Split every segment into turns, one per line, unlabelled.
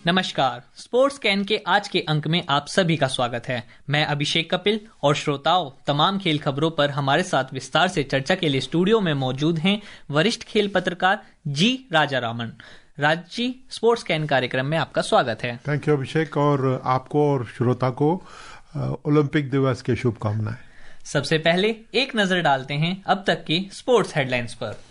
नमस्कार। Sports can के आज के अंक में आप सभी का स्वागत है। मैं अभिषेक कपिल और श्रोताओं, तमाम खेल खबरों पर हमारे साथ विस्तार से चर्चा के लिए स्टूडियो में मौजूद हैं वरिष्ठ खेल पत्रकार जी राजारामन। राज जी, स्पोर्ट्स कैन कार्यक्रम में आपका स्वागत है।
थैंक यू अभिषेक, और आपको और श्रोता को ओलंपिक दिवस की शुभकामनाएं।
सबसे पहले एक नजर डालते हैं अब तक की स्पोर्ट्स हेडलाइंस पर।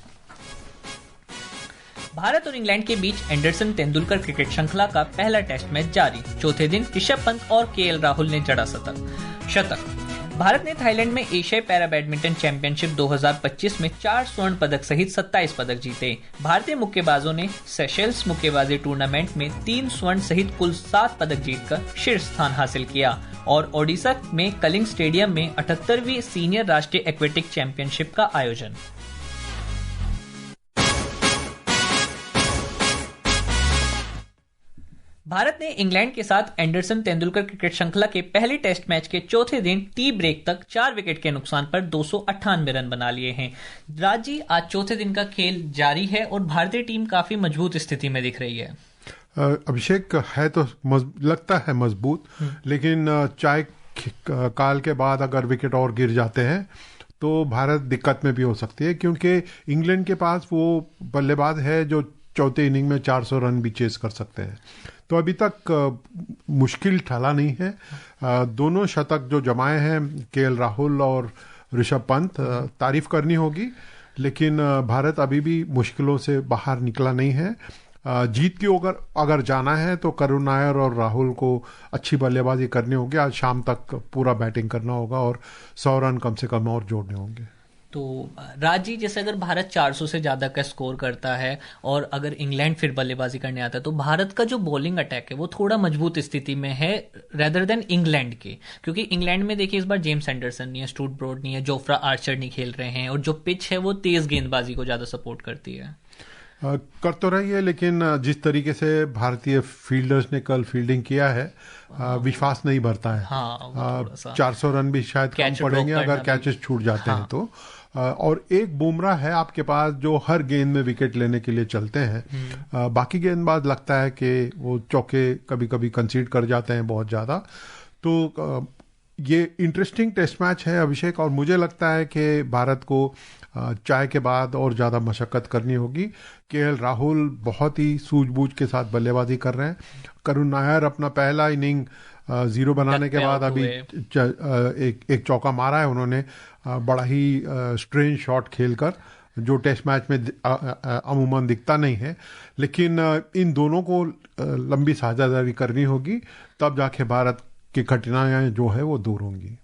भारत और इंग्लैंड के बीच एंडरसन तेंदुलकर क्रिकेट श्रृंखला का पहला टेस्ट मैच जारी। चौथे दिन ऋषभ पंत और केएल राहुल ने जड़ा शतक। भारत ने थाईलैंड में एशियाई पैरा बैडमिंटन चैंपियनशिप 2025 में 4 स्वर्ण पदक सहित 27 पदक जीते। भारतीय मुक्केबाजों ने सेशेल्स मुक्केबाजी टूर्नामेंट में 3 स्वर्ण सहित कुल 7 पदक जीतकर शीर्ष स्थान हासिल किया। और ओडिशा में कलिंग स्टेडियम में 78वीं सीनियर राष्ट्रीय एक्वेटिक चैंपियनशिप का आयोजन। भारत ने इंग्लैंड के साथ एंडरसन तेंदुलकर क्रिकेट श्रृंखला के पहले टेस्ट मैच के चौथे दिन टी ब्रेक तक 4 विकेट के नुकसान पर 298 रन बना लिए हैं। राजी, आज चौथे दिन का खेल जारी है और भारतीय टीम काफी मजबूत स्थिति में दिख रही है।
अभिषेक, है तो लगता है मजबूत, लेकिन चाय काल के बाद अगर विकेट और गिर जाते हैं तो भारत दिक्कत में भी हो सकती है, क्योंकि इंग्लैंड के पास वो बल्लेबाज है जो चौथे इनिंग में 400 रन भी चेस कर सकते हैं। तो अभी तक मुश्किल ठहरा नहीं है। दोनों शतक जो जमाए हैं केएल राहुल और ऋषभ पंत, तारीफ करनी होगी, लेकिन भारत अभी भी मुश्किलों से बाहर निकला नहीं है। जीत की अगर जाना है तो करुण नायर और राहुल को अच्छी बल्लेबाजी करनी होगी। आज शाम तक पूरा बैटिंग करना होगा और 100 रन कम से कम और जोड़ने होंगे।
तो राजी, जैसे अगर भारत 400 से ज्यादा का स्कोर करता है और अगर इंग्लैंड फिर बल्लेबाजी करने आता है तो भारत का जो बॉलिंग अटैक है वो थोड़ा मजबूत स्थिति में है रेदर देन इंग्लैंड के। क्योंकि इंग्लैंड में देखिए, इस बार जेम्स एंडरसन नहीं है, स्टुअर्ट ब्रॉड नहीं है, जोफ्रा आर्चर नहीं खेल रहे हैं और जो पिच है वो तेज गेंदबाजी को ज्यादा सपोर्ट करती है।
कर तो रही है, लेकिन जिस तरीके से भारतीय फील्डर्स ने कल फील्डिंग किया है, विश्वास नहीं भरता है। 400 रन भी शायद कम पड़ेंगे अगर कैचेस छूट जाते हैं तो। और एक बुमराह है आपके पास जो हर गेंद में विकेट लेने के लिए चलते हैं। बाकी गेंदबाज लगता है कि वो चौके कभी कभी कंसीड कर जाते हैं बहुत ज्यादा। तो ये इंटरेस्टिंग टेस्ट मैच है अभिषेक, और मुझे लगता है कि भारत को चाय के बाद और ज्यादा मशक्कत करनी होगी। केएल राहुल बहुत ही सूझबूझ के साथ बल्लेबाजी कर रहे हैं। करुण नायर अपना पहला इनिंग 0 बनाने के बाद अभी एक चौका मारा है उन्होंने, बड़ा ही स्ट्रेंज शॉट खेलकर, जो टेस्ट मैच में अमूमन दिखता नहीं है। लेकिन इन दोनों को लंबी साझेदारी करनी होगी, तब जाके भारत की कठिनाइयां जो है वो दूर होंगी।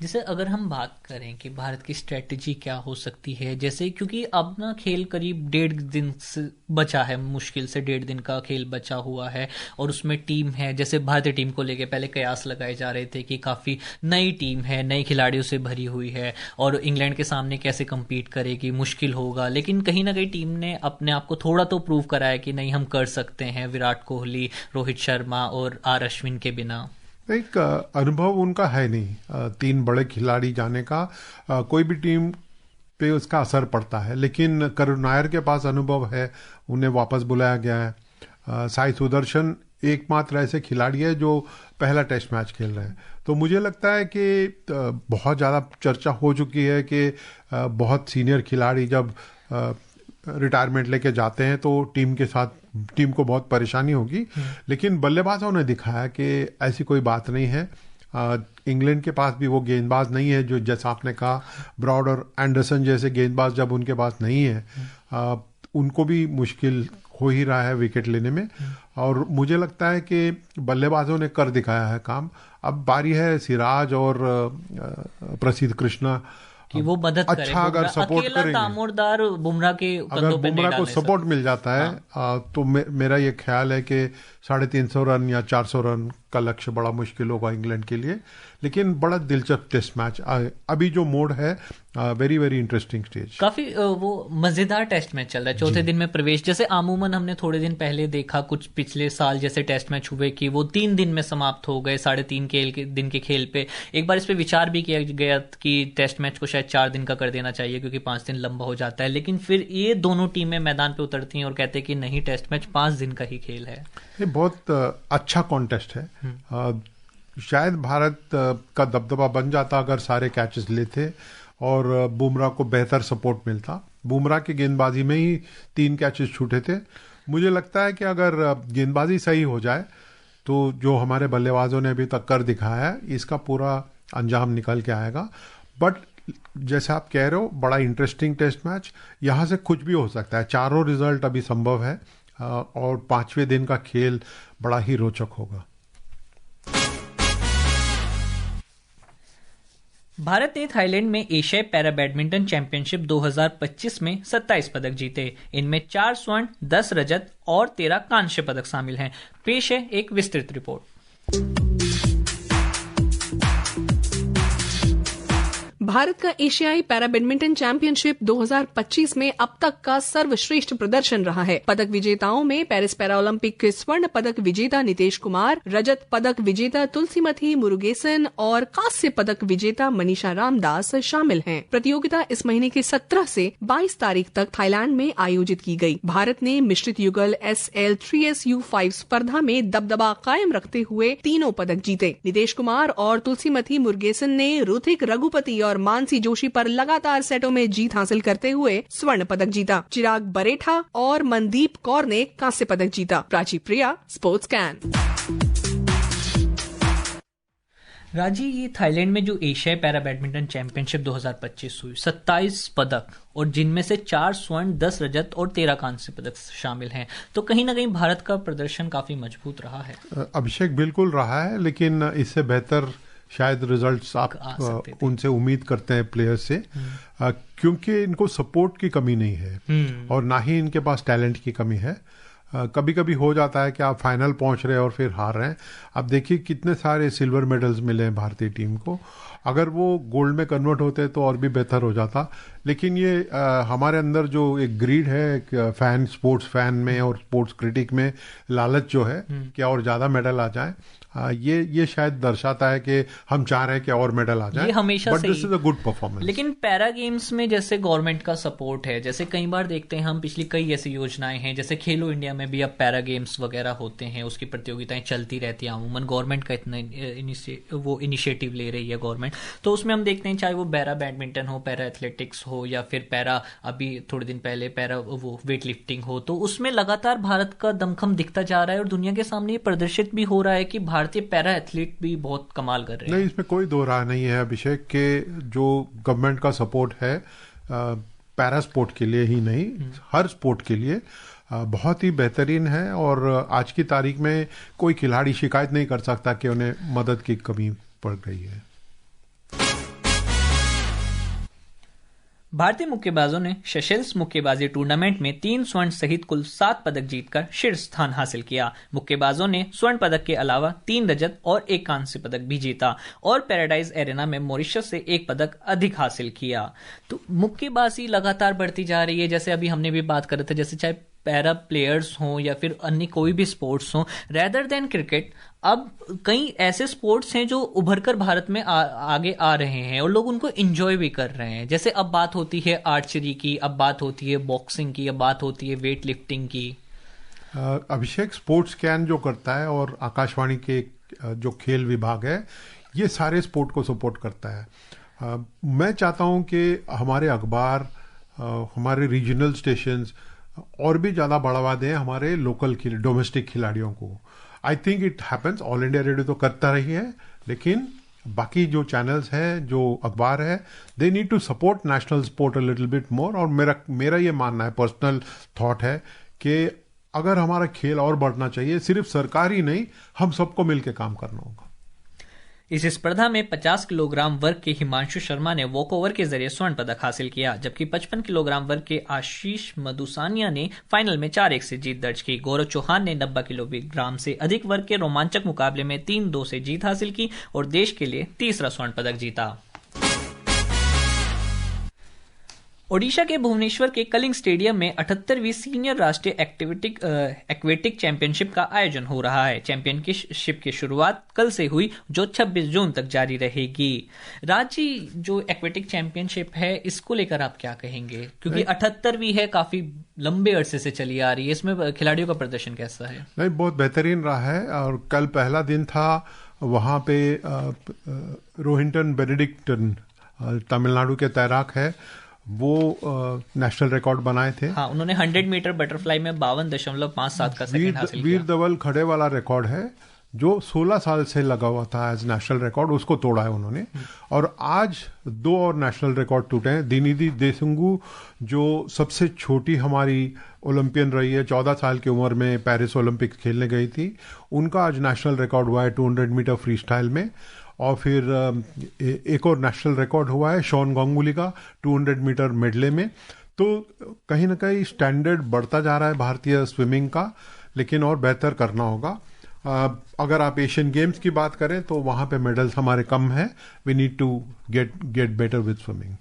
जैसे अगर हम बात करें कि भारत की स्ट्रेटजी क्या हो सकती है, जैसे क्योंकि अब ना खेल करीब 1.5 दिन से बचा है, मुश्किल से 1.5 दिन का खेल बचा हुआ है और उसमें टीम है, जैसे भारतीय टीम को लेके पहले कयास लगाए जा रहे थे कि काफ़ी नई टीम है, नई खिलाड़ियों से भरी हुई है और इंग्लैंड के सामने कैसे कम्पीट करेगी, मुश्किल होगा। लेकिन कहीं ना कहीं टीम ने अपने आप को थोड़ा तो प्रूव कराया कि नहीं, हम कर सकते हैं, विराट कोहली, रोहित शर्मा और आर अश्विन के बिना।
एक अनुभव उनका है नहीं, 3 बड़े खिलाड़ी जाने का कोई भी टीम पे उसका असर पड़ता है, लेकिन करुण नायर के पास अनुभव है, उन्हें वापस बुलाया गया है। साई सुदर्शन एकमात्र ऐसे खिलाड़ी है जो पहला टेस्ट मैच खेल रहे हैं। तो मुझे लगता है कि बहुत ज़्यादा चर्चा हो चुकी है कि बहुत सीनियर खिलाड़ी जब रिटायरमेंट लेके जाते हैं तो टीम को बहुत परेशानी होगी। लेकिन बल्लेबाजों ने दिखाया कि ऐसी कोई बात नहीं है। इंग्लैंड के पास भी वो गेंदबाज नहीं है जो, जैसा आपने कहा, ब्रॉड और एंडरसन जैसे गेंदबाज जब उनके पास नहीं है, उनको भी मुश्किल हो ही रहा है विकेट लेने में। और मुझे लगता है कि बल्लेबाजों ने कर दिखाया है काम। अब बारी है सिराज और प्रसिद्ध कृष्णा
कि वो मदद
अच्छा
करे।
अगर सपोर्ट करेंगे,
तामोरदार बुमराह के
अगर बुमराह को सपोर्ट मिल जाता है तो मेरा ये ख्याल है कि 350 रन या 400 रन का लक्ष्य बड़ा मुश्किल होगा इंग्लैंड के लिए, लेकिन बड़ा दिलचस्प टेस्ट मैच अभी जो मोड है, वेरी वेरी इंटरेस्टिंग स्टेज।
काफी वो मजेदार टेस्ट मैच चल रहा है। चौथे दिन में प्रवेश, जैसे आमूमन हमने थोड़े दिन पहले देखा कुछ पिछले साल जैसे टेस्ट मैच हुए कि वो 3 दिन में समाप्त हो गए, 3.5 दिन के खेल पे। एक बार इस पे विचार भी किया गया कि टेस्ट मैच को शायद 4 दिन का कर देना चाहिए क्योंकि 5 दिन लंबा हो जाता है, लेकिन फिर ये दोनों टीमें मैदान पे उतरती हैं और कहते हैं कि नहीं, टेस्ट मैच 5 दिन का ही खेल है।
ये बहुत अच्छा कॉन्टेस्ट है। शायद भारत का दबदबा बन जाता अगर सारे कैचेस लेते और बुमराह को बेहतर सपोर्ट मिलता। बुमराह की गेंदबाजी में ही 3 कैचेस छूटे थे। मुझे लगता है कि अगर गेंदबाजी सही हो जाए तो जो हमारे बल्लेबाजों ने अभी तक कर दिखाया है, इसका पूरा अंजाम निकल के आएगा। बट जैसे आप कह रहे हो, बड़ा इंटरेस्टिंग टेस्ट मैच, यहाँ से कुछ भी हो सकता है। चारों रिजल्ट अभी संभव है और 5वें दिन का खेल बड़ा ही रोचक होगा।
भारत ने थाईलैंड में एशियाई पैरा बैडमिंटन चैंपियनशिप 2025 में 27 पदक जीते। इनमें 4 स्वर्ण, 10 रजत और 13 कांस्य पदक शामिल हैं। पेश है एक विस्तृत रिपोर्ट।
भारत का एशियाई पैरा बैडमिंटन चैंपियनशिप 2025 में अब तक का सर्वश्रेष्ठ प्रदर्शन रहा है। पदक विजेताओं में पेरिस पैरा ओलंपिक के स्वर्ण पदक विजेता नितेश कुमार, रजत पदक विजेता तुलसीमती मुरुगेसन और कांस्य पदक विजेता मनीषा रामदास शामिल हैं। प्रतियोगिता इस महीने की 17 से 22 तारीख तक थाईलैंड में आयोजित की गई। भारत ने मिश्रित युगल SL 3SU5 स्पर्धा में दबदबा कायम रखते हुए तीनों पदक जीते। नितेश कुमार और तुलसीमती मुरुगेसन ने ऋतिक रघुपति और मानसी जोशी पर लगातार सेटों में जीत हासिल करते हुए स्वर्ण पदक जीता। चिराग बरेठा और मनदीप कौर ने कांस्य पदक जीता। प्राची प्रिया, स्पोर्ट्स कैन।
राजी, ये थाईलैंड में जो एशियाई पैरा बैडमिंटन चैंपियनशिप 2025 हुई, 27 पदक और जिनमें से 4 स्वर्ण, 10 रजत और 13 कांस्य पदक शामिल हैं, तो कहीं ना कहीं भारत का प्रदर्शन काफी मजबूत रहा है।
अभिषेक, बिल्कुल रहा है, लेकिन इससे बेहतर शायद रिजल्ट्स आप उनसे उम्मीद करते हैं प्लेयर्स से, क्योंकि इनको सपोर्ट की कमी नहीं है और ना ही इनके पास टैलेंट की कमी है। कभी कभी हो जाता है कि आप फाइनल पहुंच रहे हैं और फिर हार रहे हैं। अब देखिए कितने सारे सिल्वर मेडल्स मिले हैं भारतीय टीम को। अगर वो गोल्ड में कन्वर्ट होते तो और भी बेहतर हो जाता। लेकिन ये हमारे अंदर जो एक ग्रीड है, एक फैन, स्पोर्ट्स फैन में और स्पोर्ट्स क्रिटिक में लालच जो है कि और ज्यादा मेडल आ जाए, ये शायद दर्शाता है कि हम चाह रहे हैं कि और मेडल आ जाए।
ये हमेशा
but this is a good performance.
लेकिन पैरा गेम्स में जैसे गवर्नमेंट का सपोर्ट है, जैसे कई बार देखते हैं हम, पिछली कई ऐसी योजनाएं हैं, जैसे खेलो इंडिया में भी अब पैरा गेम्स वगैरह होते हैं, उसकी प्रतियोगिताएं चलती रहती हैं। अमूमन गवर्नमेंट का इतना वो इनिशिएटिव ले रही है गवर्नमेंट, तो उसमें हम देखते हैं चाहे वो पैरा बैडमिंटन हो, पैरा एथलेटिक्स हो या फिर पैरा, अभी थोड़े दिन पहले पैरा वो वेट लिफ्टिंग हो, तो उसमें लगातार भारत का दमखम दिखता जा रहा है और दुनिया के सामने ये प्रदर्शित भी हो रहा है कि भारतीय पैरा एथलीट भी बहुत कमाल कर रहे हैं।
नहीं, इसमें कोई दो राह नहीं है अभिषेक के जो गवर्नमेंट का सपोर्ट है पैरा स्पोर्ट के लिए ही नहीं, हर स्पोर्ट के लिए बहुत ही बेहतरीन है। और आज की तारीख में कोई खिलाड़ी शिकायत नहीं कर सकता कि उन्हें मदद की कमी पड़ गई है।
भारतीय मुक्केबाजों ने सेशेल्स मुक्केबाजी टूर्नामेंट में 3 स्वर्ण सहित कुल 7 पदक जीतकर शीर्ष स्थान हासिल किया। मुक्केबाजों ने स्वर्ण पदक के अलावा 3 रजत और 1 कांस्य पदक भी जीता और पैराडाइज एरेना में मॉरिशस से 1 पदक अधिक हासिल किया। तो मुक्केबाजी लगातार बढ़ती जा रही है। जैसे अभी हमने भी बात कर रहे थे, जैसे चाहे पैरा प्लेयर्स हों या फिर अन्य कोई भी स्पोर्ट्स हों, रेदर देन क्रिकेट, अब कई ऐसे स्पोर्ट्स हैं जो उभरकर भारत में आगे आ रहे हैं और लोग उनको एंजॉय भी कर रहे हैं। जैसे अब बात होती है आर्चरी की, अब बात होती है बॉक्सिंग की, अब बात होती है वेट लिफ्टिंग की।
अभिषेक, स्पोर्ट्स कैन जो करता है और आकाशवाणी के जो खेल विभाग है, ये सारे स्पोर्ट को सपोर्ट करता है। मैं चाहता हूं कि हमारे अखबार, हमारे रीजनल स्टेशंस और भी ज्यादा बढ़ावा दें हमारे लोकल डोमेस्टिक खिलाड़ियों को। I think it happens, all India radio तो करता रही है, लेकिन बाकी जो चैनल्स हैं, जो अखबार है, they need to support national sport a little bit more. और मेरा ये मानना है, पर्सनल थॉट है, कि अगर हमारा खेल और बढ़ना चाहिए, सिर्फ सरकार ही नहीं, हम सबको मिलकर काम करना होगा।
इस स्पर्धा में 50 किलोग्राम वर्ग के हिमांशु शर्मा ने वॉकओवर के जरिए स्वर्ण पदक हासिल किया, जबकि 55 किलोग्राम वर्ग के आशीष मधुसानिया ने फाइनल में 4-1 से जीत दर्ज की। गौरव चौहान ने 90 किलोग्राम से अधिक वर्ग के रोमांचक मुकाबले में 3-2 से जीत हासिल की और देश के लिए तीसरा स्वर्ण पदक जीता। ओडिशा के भुवनेश्वर के कलिंग स्टेडियम में 78वीं सीनियर राष्ट्रीय एक्वेटिक चैंपियनशिप का आयोजन हो रहा है। चैंपियनशिप की शुरुआत कल से हुई, जो 26 जून तक जारी रहेगी। राजी, जो एक्वेटिक चैंपियनशिप है, इसको लेकर आप क्या कहेंगे? क्योंकि 78वीं है, काफी लंबे अरसे से चली आ रही है, इसमें खिलाड़ियों का प्रदर्शन कैसा है?
नहीं, बहुत बेहतरीन रहा है। और कल पहला दिन था, वहां पे रोहिंटन बेनेडिक्टन तमिलनाडु के तैराक है, वो नेशनल रिकॉर्ड बनाए थे।
हाँ, उन्होंने 100 मीटर बटरफ्लाई में 52.57 का सेकंड हासिल किया।
वीर धवल खड़े वाला रिकॉर्ड है, जो 16 साल से लगा हुआ था एज नेशनल रिकॉर्ड, उसको तोड़ा है उन्होंने। और आज 2 और नेशनल रिकॉर्ड टूटे हैं। दिनिधि देशुंगु, जो सबसे छोटी हमारी ओलंपियन रही है, 14 साल की उम्र में पेरिस ओलंपिक खेलने गई थी, उनका आज नेशनल रिकॉर्ड हुआ है 200 मीटर फ्री स्टाइल में। और फिर एक और नेशनल रिकॉर्ड हुआ है शॉन गांगुली का 200 मीटर मेडले में। तो कहीं ना कहीं स्टैंडर्ड बढ़ता जा रहा है भारतीय स्विमिंग का, लेकिन और बेहतर करना होगा। अगर आप एशियन गेम्स की बात करें तो वहां पे मेडल्स हमारे कम है। We need to get better with swimming.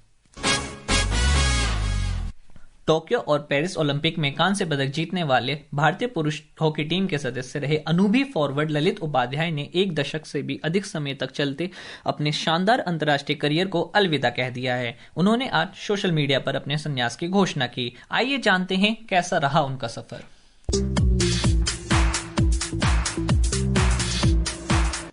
Tokyo और पेरिस ओलंपिक में कांस्य पदक जीतने वाले भारतीय पुरुष हॉकी टीम के सदस्य रहे अनुभवी फॉरवर्ड ललित उपाध्याय ने 1 दशक से भी अधिक समय तक चलते अपने शानदार अंतर्राष्ट्रीय करियर को अलविदा कह दिया है। उन्होंने आज सोशल मीडिया पर अपने संन्यास की घोषणा की। आइए जानते हैं कैसा रहा उनका सफर।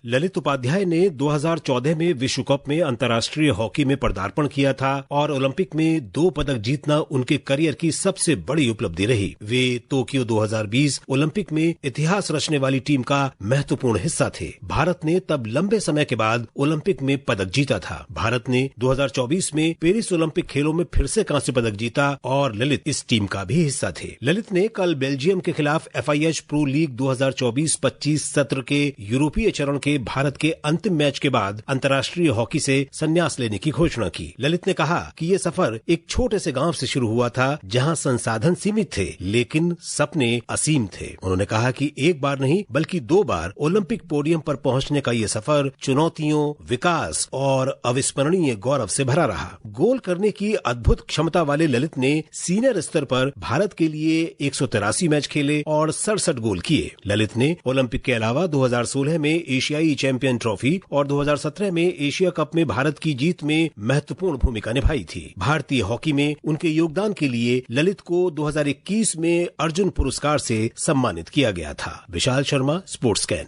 ललित उपाध्याय ने 2014 में विश्व कप में अंतर्राष्ट्रीय हॉकी में पदार्पण किया था और ओलंपिक में 2 पदक जीतना उनके करियर की सबसे बड़ी उपलब्धि रही। वे टोक्यो 2020 ओलंपिक में इतिहास रचने वाली टीम का महत्वपूर्ण हिस्सा थे। भारत ने तब लंबे समय के बाद ओलंपिक में पदक जीता था। भारत ने 2024 में पेरिस ओलंपिक खेलों में फिर से कांस्य पदक जीता और ललित इस टीम का भी हिस्सा थे। ललित ने कल बेल्जियम के खिलाफ FIH प्रो लीग 2024-25 सत्र के यूरोपीय चरण के भारत के अंतिम मैच के बाद अंतर्राष्ट्रीय हॉकी से संन्यास लेने की घोषणा की। ललित ने कहा कि ये सफर एक छोटे से गांव से शुरू हुआ था, जहां संसाधन सीमित थे लेकिन सपने असीम थे। उन्होंने कहा कि एक बार नहीं बल्कि 2 बार ओलंपिक पोडियम पर पहुंचने का ये सफर चुनौतियों, विकास और अविस्मरणीय गौरव से भरा रहा। गोल करने की अद्भुत क्षमता वाले ललित ने सीनियर स्तर पर भारत के लिए 183 मैच खेले और 67 गोल किए। ललित ने ओलंपिक के अलावा 2016 में एशियाई चैंपियन ट्रॉफी और 2017 में एशिया कप में भारत की जीत में महत्वपूर्ण भूमिका निभाई थी। भारतीय हॉकी में उनके योगदान के लिए ललित को 2021 में अर्जुन पुरस्कार से सम्मानित किया गया था। Vishal Sharma, sports can.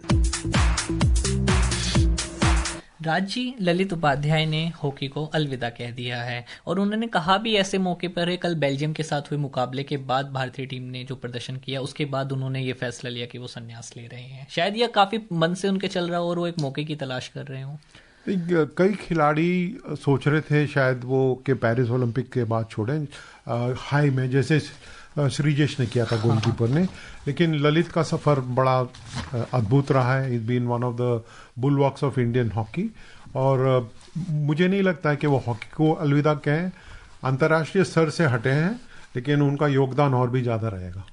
राजी, ललित उपाध्याय ने हॉकी को अलविदा कह दिया है और उन्होंने कहा भी ऐसे मौके पर है। कल बेल्जियम के साथ हुए मुकाबले के बाद भारतीय टीम ने जो प्रदर्शन किया, उसके बाद उन्होंने ये फैसला लिया कि वो संन्यास ले रहे हैं। शायद यह काफी मन से उनके चल रहा हो और वो एक मौके की तलाश कर रहे हो।
कई खिलाड़ी सोच रहे थे शायद वो कि पेरिस ओलंपिक के बाद छोड़ें हाई में, जैसे श्रीजेश ने किया था गोलकीपर ने। लेकिन ललित का सफर बड़ा अद्भुत रहा है। Is been one of the bulwarks of Indian hockey. और मुझे नहीं लगता है कि वो हॉकी को अलविदा कहें। अंतर्राष्ट्रीय स्तर से हटे हैं, लेकिन उनका योगदान और भी ज्यादा रहेगा।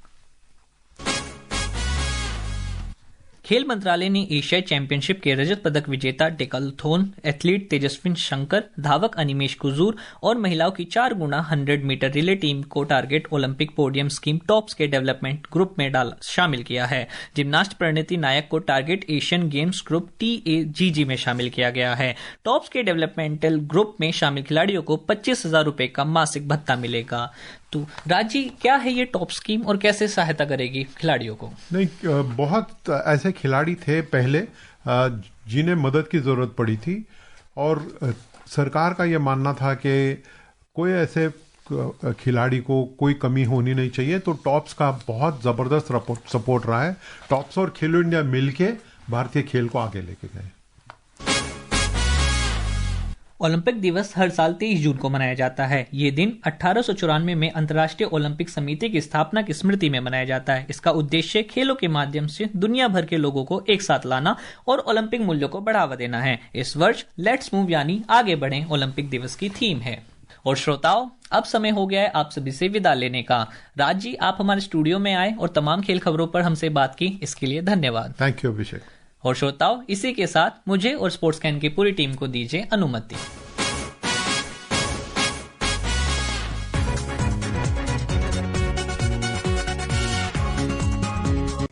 खेल मंत्रालय ने एशियाई चैंपियनशिप के रजत पदक विजेता डेकाथलॉन एथलीट तेजस्विन शंकर, धावक अनिमेश कुजूर और महिलाओं की 4 गुना 100 मीटर रिले टीम को target Olympic podium scheme tops के डेवलपमेंट ग्रुप में शामिल किया है। जिम्नास्ट परिणीति नायक को target Asian games group TAGG में शामिल किया गया है। टॉप्स के डेवलपमेंटल ग्रुप में शामिल खिलाड़ियों को 25,000 रुपए का मासिक भत्ता मिलेगा। तो राजी, क्या है ये टॉप स्कीम और कैसे सहायता करेगी खिलाड़ियों को?
नहीं, बहुत ऐसे खिलाड़ी थे पहले जिन्हें मदद की जरूरत पड़ी थी और सरकार का ये मानना था कि कोई ऐसे खिलाड़ी को कोई कमी होनी नहीं चाहिए। तो टॉप्स का बहुत जबरदस्त सपोर्ट रहा है। टॉप्स और खेलो इंडिया मिलके भारतीय खेल को आगे लेके गए।
ओलंपिक दिवस हर साल 23 जून को मनाया जाता है। ये दिन 1894 में अंतर्राष्ट्रीय ओलंपिक समिति की स्थापना की स्मृति में मनाया जाता है। इसका उद्देश्य खेलों के माध्यम से दुनिया भर के लोगों को एक साथ लाना और ओलंपिक मूल्यों को बढ़ावा देना है। इस वर्ष लेट्स मूव यानी आगे बढ़ें ओलंपिक दिवस की थीम है। और श्रोताओं, अब समय हो गया है आप सभी से विदा लेने का। राज जी, आप हमारे स्टूडियो में आए और तमाम खेल खबरों पर हमसे बात की, इसके लिए धन्यवाद।
थैंक यू अभिषेक।
और श्रोताओं, इसी के साथ मुझे और स्पोर्ट्स कैन की पूरी टीम को दीजिए अनुमति।